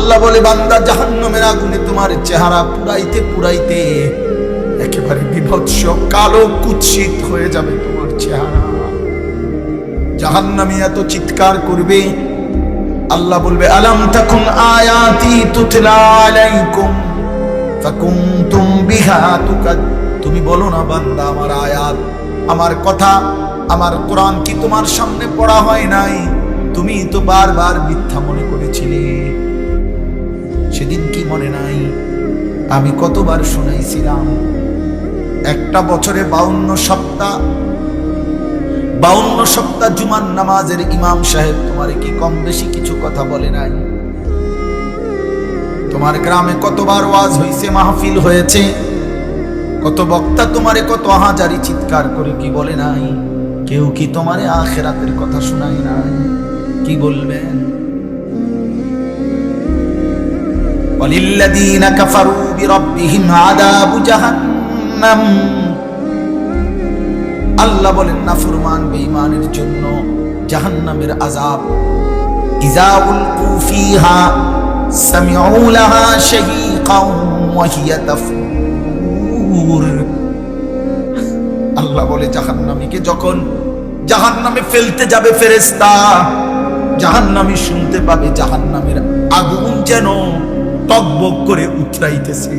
আল্লাহ বলে বান্দা জাহান্নামের আগুনে তোমার চেহারা পুরাইতে পুরাইতে একেবারে বিভৎস কালো কুৎসিত হয়ে যাবে তোমার চেহারা। জাহান্নামী এত চিৎকার করবে, আল্লাহ বলবে আলাম তাকুন আয়াতি তুতলা আলাইকুম ফাকুনতুম বিহা তুকাদ। তুমি বলো না বান্দা আমার আয়াত, আমার কথা, আমার কোরআন কি তোমার সামনে পড়া হয় নাই? তুমি তো বারবার মিথ্যা মনে করেছিলে। সেদিন কি মনে নাই আমি কতবার শুনাইছিলাম? একটা বছরে 52 সপ্তাহ জুমার নামাজের ইমাম সাহেব তোমারে কি কম বেশি কিছু কথা বলে নাই? তোমার গ্রামে কতবার ওয়াজ হয়েছে, মাহফিল হয়েছে, কত বক্তা তোমারে কত হাজারি চিৎকার করে কি বলে নাই? কেউ কি তোমারে আখিরাতের কথা শোনায় নাই? কি বলবেন? ওয়ালিল্লাযীনা কাফারু বিরাব্বিহিম আযাবু জাহান্নাম। আল্লাহ বলেন নাফরমান বেঈমানের জন্য জাহান্নামের আযাব। ইযা উলকু ফিহা সামিউ লাহা শাহীকান ওয়া হিয়া তাফুর। আল্লাহ বলে জাহান্নামীকে যখন জাহান্নামে ফেলতে যাবে ফেরেশতা, জাহান্নামী শুনতে পাবে জাহান্নামের আগুন যেন টকবক করে উতরাইতেছে।